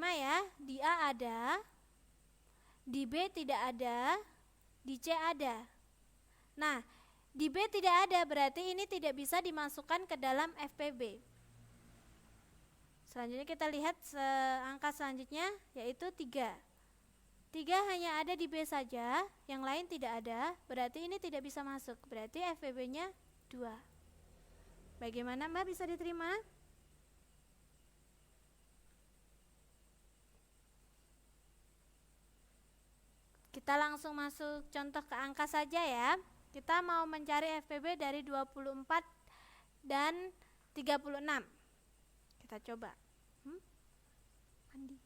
ya, di A ada, di B tidak ada, di C ada. Nah, di B tidak ada, berarti ini tidak bisa dimasukkan ke dalam FPB. Selanjutnya kita lihat angka selanjutnya, yaitu 3. 3 hanya ada di B saja, yang lain tidak ada, berarti ini tidak bisa masuk, berarti FPB-nya 2. Bagaimana Mbak, bisa diterima? Kita langsung masuk contoh ke angka saja ya. Kita mau mencari FPB dari 24 dan 36. Kita coba. Mandi.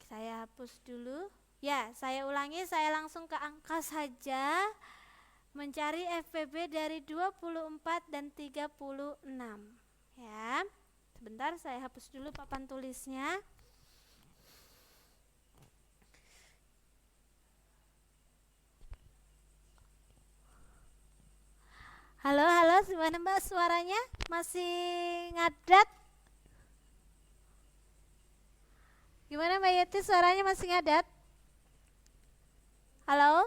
Saya hapus dulu. Ya, saya ulangi, saya langsung ke angka saja. Mencari FPB dari 24 dan 36. Ya. Sebentar, saya hapus dulu papan tulisnya. Halo, gimana Mbak suaranya? Masih ngadat? Gimana Mbak Yeti, suaranya masih ngadat? Halo?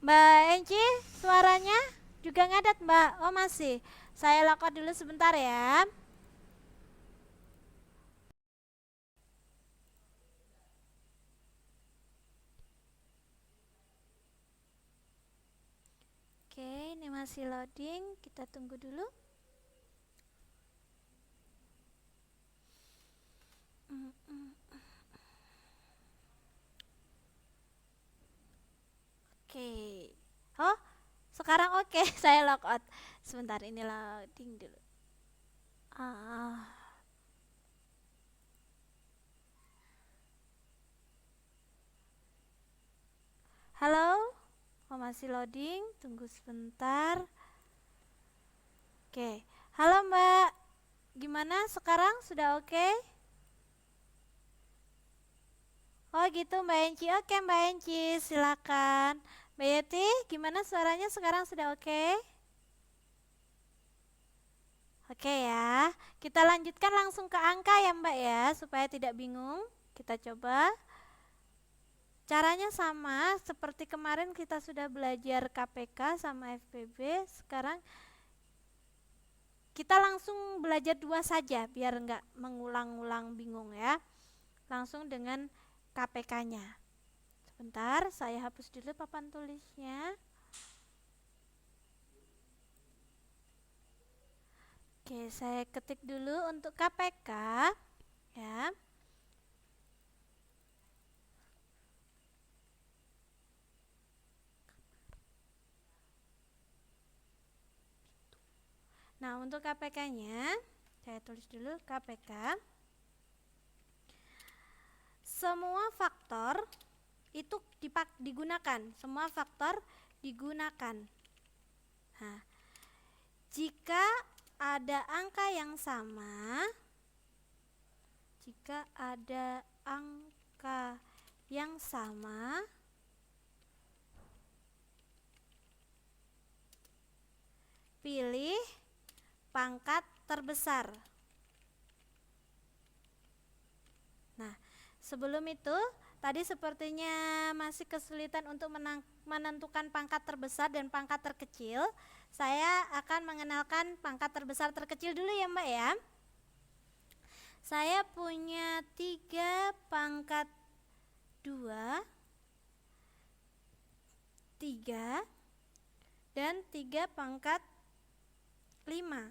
Mbak Enci, suaranya juga ngadat Mbak? Oh masih. Saya lockout dulu sebentar ya. Oke, ini masih loading. Kita tunggu dulu. Oke. Oh, sekarang oke. Saya lockout. Sebentar, ini loading dulu. Halo? Oh, masih loading. Tunggu sebentar. Oke. Halo Mbak. Gimana sekarang? Sudah oke? Oh gitu Mbak Enci. Oke Mbak Enci, silakan. Mbak Yeti, gimana suaranya sekarang, sudah oke? Oke ya. Kita lanjutkan langsung ke angka ya Mbak ya, supaya tidak bingung. Kita coba. Caranya sama seperti kemarin kita sudah belajar KPK sama FPB. Sekarang kita langsung belajar 2 saja biar nggak mengulang-ulang bingung ya. Langsung dengan KPK-nya. Sebentar, saya hapus dulu papan tulisnya. Oke, saya ketik dulu untuk KPK ya. Nah, untuk KPK-nya saya tulis dulu KPK. Semua faktor itu digunakan, semua faktor digunakan. Nah, jika ada angka yang sama, pilih pangkat terbesar. Nah, sebelum itu tadi sepertinya masih kesulitan untuk menentukan pangkat terbesar dan pangkat terkecil. Saya akan mengenalkan pangkat terbesar terkecil dulu ya Mbak ya. Saya punya 3 pangkat 2, 3, dan 3 pangkat 5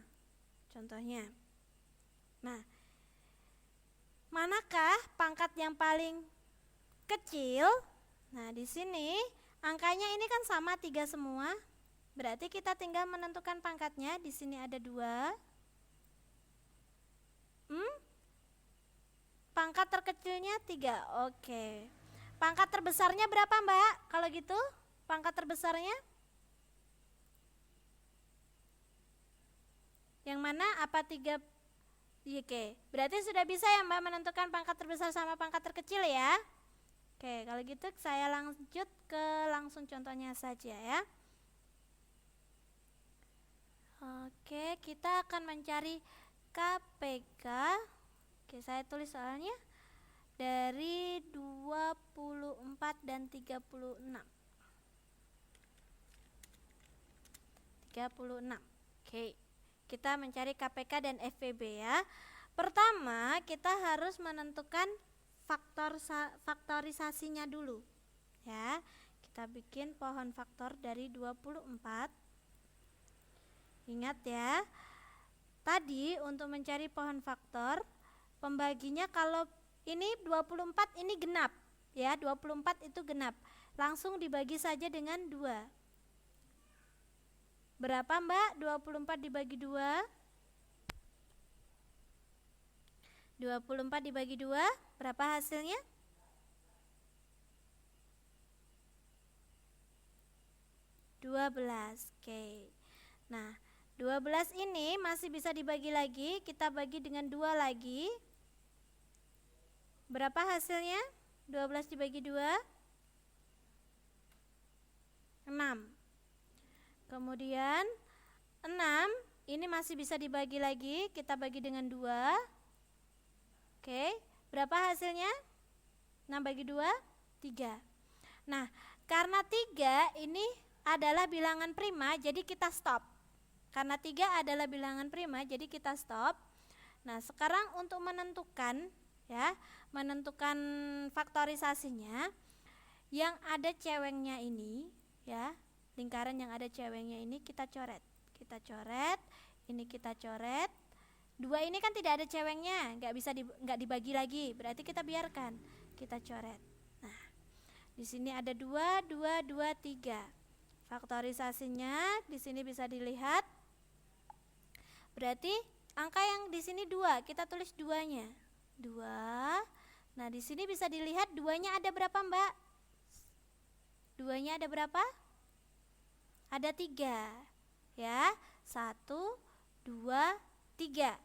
contohnya. Nah, manakah pangkat yang paling kecil? Nah, di sini Angkanya ini kan sama 3 semua. Berarti kita tinggal menentukan pangkatnya. Di sini ada 2. Pangkat terkecilnya 3. Oke. Pangkat terbesarnya berapa, Mbak? Kalau gitu, pangkat terbesarnya yang mana? Apa 3? Oke. Berarti sudah bisa ya, Mbak, menentukan pangkat terbesar sama pangkat terkecil ya. Oke, kalau gitu saya lanjut ke langsung contohnya saja ya. Oke, kita akan mencari KPK. Oke, saya tulis soalnya dari 24 dan 36. 36. Oke, kita mencari KPK dan FVB ya. Pertama, kita harus menentukan faktorisasinya dulu ya. Kita bikin pohon faktor dari 24. Ingat ya, tadi untuk mencari pohon faktor, pembaginya kalau ini 24 ini genap ya, 24 itu genap. Langsung dibagi saja dengan 2. Berapa, Mbak? 24 dibagi 2? 24 dibagi 2, berapa hasilnya? 12. Oke. Nah, 12 ini masih bisa dibagi lagi, kita bagi dengan 2 lagi. Berapa hasilnya? 12 dibagi 2? 6. Kemudian 6 ini masih bisa dibagi lagi, kita bagi dengan 2. Oke, berapa hasilnya? 6 bagi 2? 3. Nah, karena 3 ini adalah bilangan prima, jadi kita stop. Karena 3 adalah bilangan prima, jadi kita stop. Nah, sekarang untuk menentukan ya, menentukan faktorisasinya, yang ada cewengnya ini ya, lingkaran yang ada cewengnya ini kita coret. Kita coret, ini kita coret. 2 ini kan tidak ada cewengnya, nggak dibagi lagi, berarti kita biarkan. Kita coret. Nah, di sini ada 2, 2, 2, 3. Faktorisasinya di sini bisa dilihat. Berarti angka yang di sini 2, kita tulis 2-nya. 2. Nah, di sini bisa dilihat 2-nya ada berapa, Mbak? 2-nya ada berapa? Ada 3. Ya, 1, 2, 3.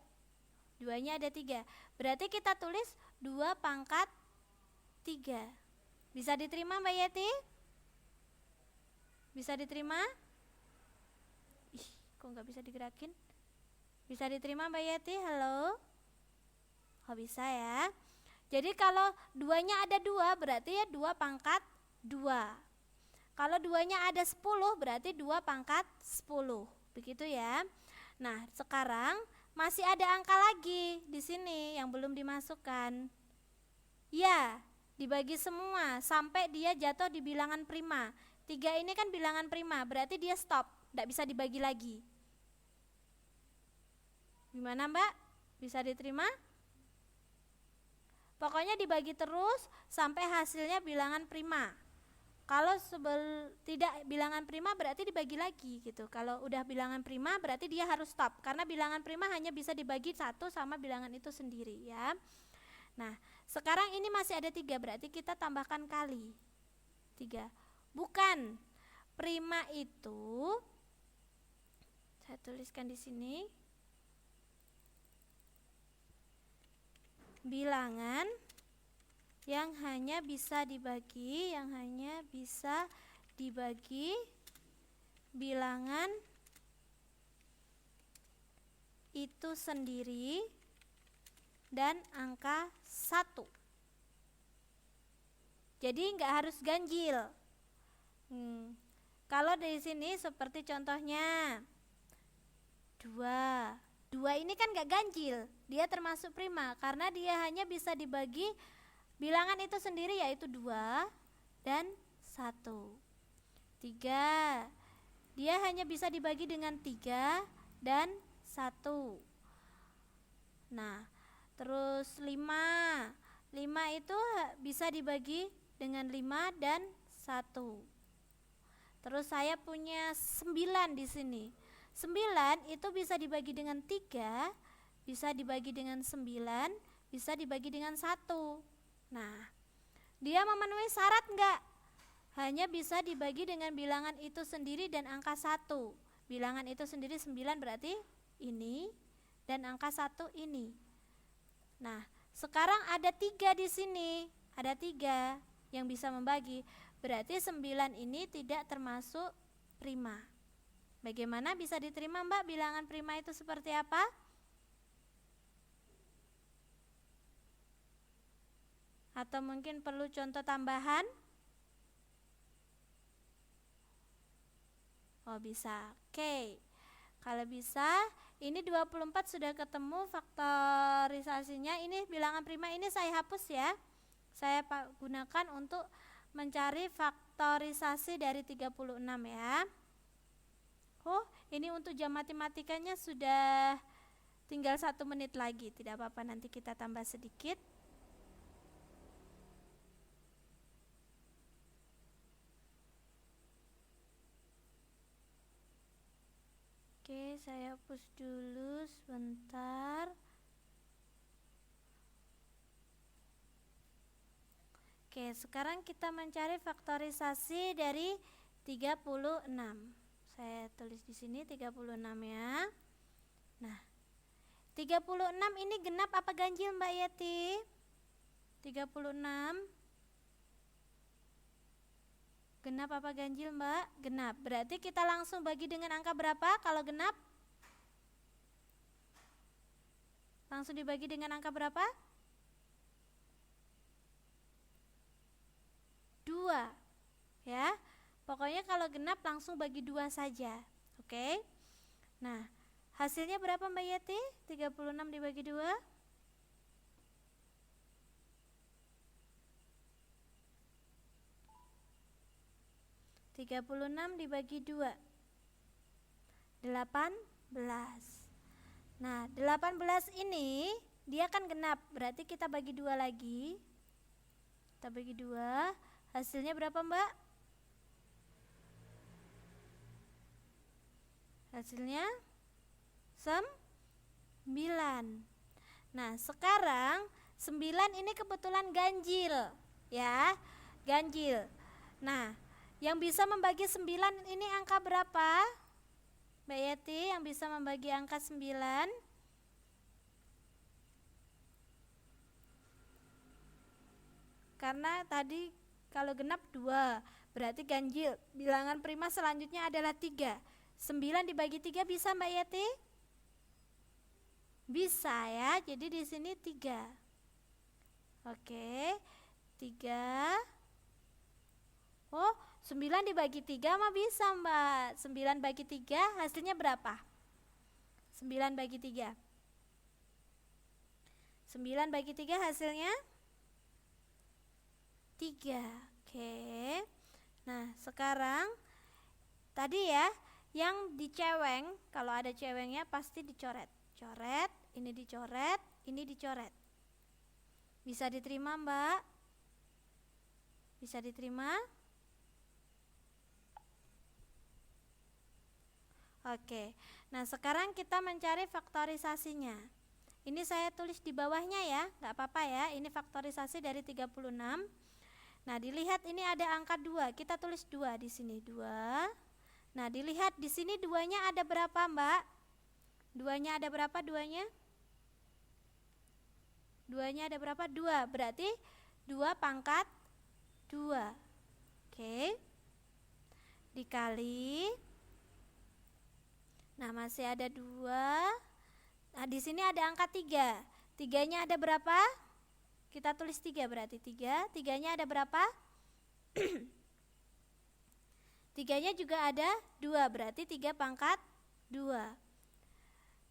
2-nya ada 3. Berarti kita tulis 2 pangkat 3. Bisa diterima, Mbak Yeti? Bisa diterima? Ih, kok nggak bisa digerakin? Bisa diterima, Mbak Yeti? Halo? Oh, bisa ya. Jadi kalau 2-nya ada 2, berarti ya 2 pangkat 2. Kalau 2-nya ada 10, berarti 2 pangkat 10. Begitu ya. Nah, sekarang masih ada angka lagi di sini yang belum dimasukkan. Ya, dibagi semua sampai dia jatuh di bilangan prima. 3 ini kan bilangan prima, berarti dia stop, tidak bisa dibagi lagi. Gimana, Mbak? Bisa diterima? Pokoknya dibagi terus sampai hasilnya bilangan prima. Kalau tidak bilangan prima berarti dibagi lagi gitu. Kalau udah bilangan prima berarti dia harus stop, karena bilangan prima hanya bisa dibagi 1 sama bilangan itu sendiri ya. Nah, sekarang ini masih ada 3, berarti kita tambahkan kali 3. Bukan, prima itu saya tuliskan di sini, bilangan yang hanya bisa dibagi, bilangan itu sendiri dan angka 1. Jadi nggak harus ganjil. Kalau dari sini seperti contohnya 2. 2 ini kan nggak ganjil, dia termasuk prima karena dia hanya bisa dibagi bilangan itu sendiri, yaitu 2 dan 1. 3, dia hanya bisa dibagi dengan 3 dan 1. Nah, terus 5. 5 itu bisa dibagi dengan 5 dan 1. Terus saya punya 9 di sini. 9 itu bisa dibagi dengan 3, bisa dibagi dengan 9, bisa dibagi dengan 1. Nah, dia memenuhi syarat enggak? Hanya bisa dibagi dengan bilangan itu sendiri dan angka 1. Bilangan itu sendiri 9 berarti ini, dan angka 1 ini. Nah, sekarang ada 3 di sini. Ada 3 yang bisa membagi. Berarti 9 ini tidak termasuk prima. Bagaimana bisa diterima, Mbak, bilangan prima itu seperti apa? Atau mungkin perlu contoh tambahan? Oh, bisa. Oke. Kalau bisa, ini 24 sudah ketemu faktorisasinya. Ini bilangan prima ini saya hapus ya. Saya gunakan untuk mencari faktorisasi dari 36 ya. Oh, ini untuk jam matematikanya sudah tinggal 1 menit lagi. Tidak apa-apa, nanti kita tambah sedikit. Oke, saya hapus dulu sebentar. Oke, sekarang kita mencari faktorisasi dari 36. Saya tulis di sini 36 ya. Nah, 36 ini genap apa ganjil, Mbak Yeti? 36 genap apa ganjil, Mbak? Genap. Berarti kita langsung bagi dengan angka berapa kalau genap? Langsung dibagi dengan angka berapa? 2. Ya. Pokoknya kalau genap langsung bagi 2 saja. Oke. Nah, hasilnya berapa, Mbak Yeti? 36 dibagi 2. 36 dibagi 2, 18. Nah, 18 ini dia kan genap, berarti kita bagi 2 lagi. Kita bagi 2, hasilnya berapa, Mbak? Hasilnya 9. Nah, sekarang 9 ini kebetulan ganjil ya, ganjil. Nah, yang bisa membagi 9 ini angka berapa? Mbak Yeti, yang bisa membagi angka 9? Karena tadi kalau genap 2, berarti ganjil. Bilangan prima selanjutnya adalah 3. 9 dibagi 3 bisa, Mbak Yeti? Bisa ya, jadi di sini 3. Oke, 3. Oh, 9 dibagi 3 mah bisa, Mbak. 9 bagi 3 hasilnya berapa? 9 bagi 3. 9 bagi 3 hasilnya 3. Oke. Nah, sekarang tadi ya, yang diceweng, kalau ada cewengnya pasti dicoret. Coret, ini dicoret, ini dicoret. Bisa diterima, Mbak? Bisa diterima? Oke, nah sekarang kita mencari faktorisasinya. Ini saya tulis di bawahnya ya, nggak apa-apa ya, ini faktorisasi dari 36. Nah, dilihat ini ada angka 2, kita tulis 2 di sini, 2. Nah, dilihat di sini 2-nya ada berapa, Mbak? 2-nya ada berapa 2-nya? 2-nya ada berapa? 2, berarti 2 pangkat 2. Oke, dikali. Nah, masih ada 2. Nah, di sini ada angka 3. 3-nya ada berapa? Kita tulis 3 berarti 3. 3-nya ada berapa? 3-nya juga ada 2, berarti 3 pangkat 2.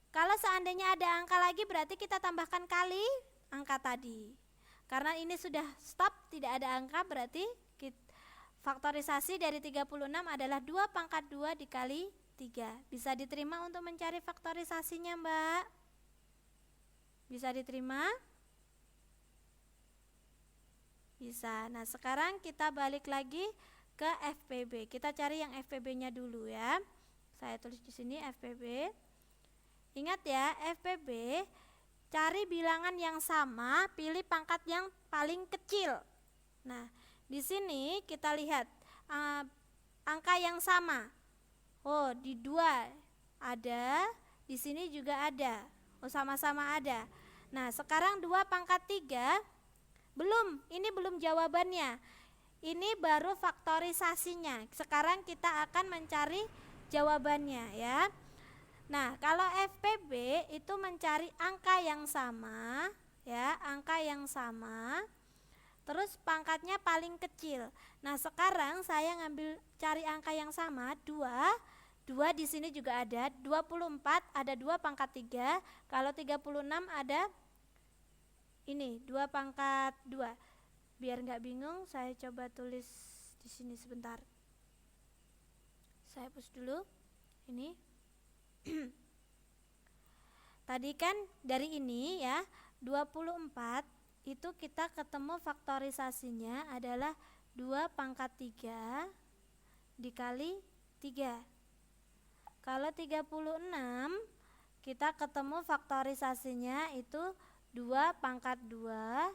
Kalau seandainya ada angka lagi berarti kita tambahkan kali angka tadi. Karena ini sudah stop, tidak ada angka, berarti faktorisasi dari 36 adalah 2 pangkat 2 dikali 3. Bisa diterima untuk mencari faktorisasinya, Mbak? Bisa diterima? Bisa. Nah, sekarang kita balik lagi ke FPB. Kita cari yang FPB-nya dulu ya. Saya tulis di sini FPB. Ingat ya, FPB cari bilangan yang sama, pilih pangkat yang paling kecil. Nah, di sini kita lihat angka yang sama. Oh, di 2 ada, di sini juga ada. Oh, sama-sama ada. Nah, sekarang 2 pangkat 3 belum, ini belum jawabannya. Ini baru faktorisasinya. Sekarang kita akan mencari jawabannya ya. Nah, kalau FPB itu mencari angka yang sama ya, angka yang sama. Terus pangkatnya paling kecil. Nah, sekarang saya ngambil cari angka yang sama, 2 di sini juga ada, 24 ada 2 pangkat 3. Kalau 36 ada ini 2 pangkat 2. Biar nggak bingung, saya coba tulis di sini sebentar. Saya hapus dulu. Ini. Tadi kan dari ini ya, 24 itu kita ketemu faktorisasinya adalah 2 pangkat 3 dikali 3. Kalau 36 kita ketemu faktorisasinya itu 2 pangkat 2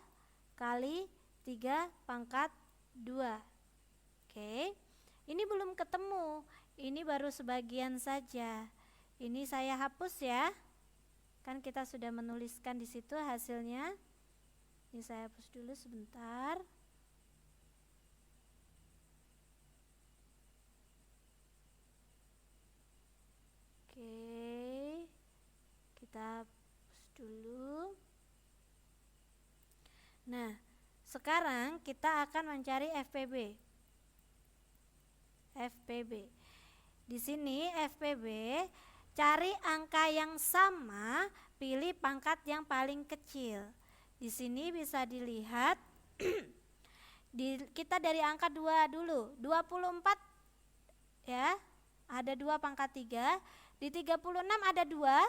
kali 3 pangkat 2. Oke. Ini belum ketemu. Ini baru sebagian saja. Ini saya hapus ya. Kan kita sudah menuliskan di situ hasilnya. Ini saya hapus dulu sebentar. Oke. Kita hapus dulu. Nah, sekarang kita akan mencari FPB. Di sini FPB cari angka yang sama, pilih pangkat yang paling kecil. Di sini bisa dilihat kita dari angka 2 dulu. 24 ya. Ada 2 pangkat 3. Di 36 ada 2?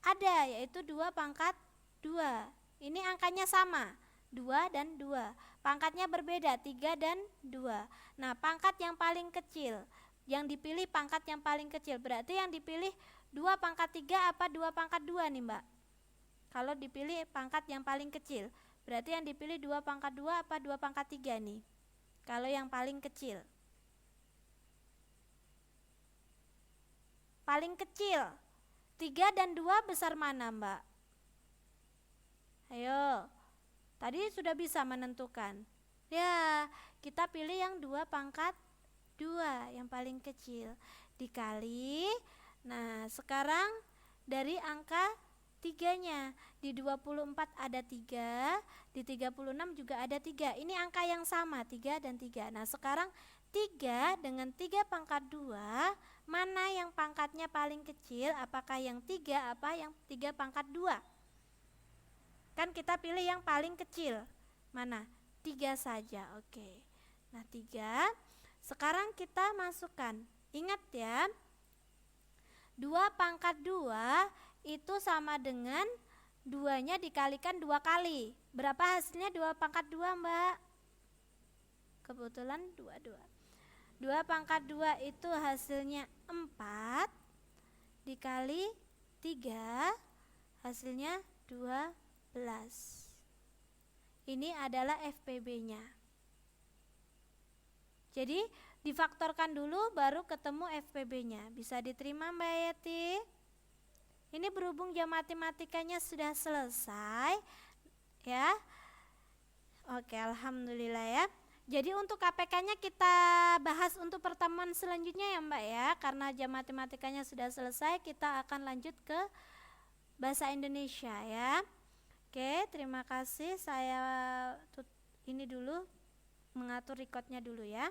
Ada, yaitu 2 pangkat 2. Ini angkanya sama. 2 dan 2. Pangkatnya berbeda, 3 dan 2. Nah, pangkat yang paling kecil, yang dipilih pangkat yang paling kecil, berarti yang dipilih 2 pangkat 3 apa 2 pangkat 2 nih Mbak? Kalau dipilih pangkat yang paling kecil, berarti yang dipilih 2 pangkat 2 apa 2 pangkat 3 nih? Kalau yang paling kecil. Paling kecil, 3 dan 2 besar mana Mbak? Ayo. Tadi sudah bisa menentukan. Ya, kita pilih yang 2 pangkat 2, yang paling kecil. Dikali, nah sekarang dari angka 3-nya. Di 24 ada 3, di 36 juga ada 3. Ini angka yang sama, 3 dan 3. Nah sekarang 3 dengan 3 pangkat 2, mana yang pangkatnya paling kecil? Apakah yang 3 apa yang 3 pangkat 2? Kan kita pilih yang paling kecil. Mana? 3 saja. Oke. Nah 3. Sekarang kita masukkan. Ingat ya, 2 pangkat 2 itu sama dengan 2-nya dikalikan 2 kali. Berapa hasilnya 2 pangkat 2 Mbak? Kebetulan 2 pangkat 2 itu hasilnya 4 dikali 3, hasilnya 12. Ini adalah FPB-nya. Jadi difaktorkan dulu baru ketemu FPB-nya. Bisa diterima Mbak Yeti? Ini berhubung jam matematikanya sudah selesai ya. Oke, alhamdulillah ya. Jadi untuk KPK-nya kita bahas untuk pertemuan selanjutnya ya Mbak ya. Karena jam matematikanya sudah selesai, kita akan lanjut ke bahasa Indonesia ya. Oke, terima kasih. Saya ini dulu mengatur recordnya dulu ya.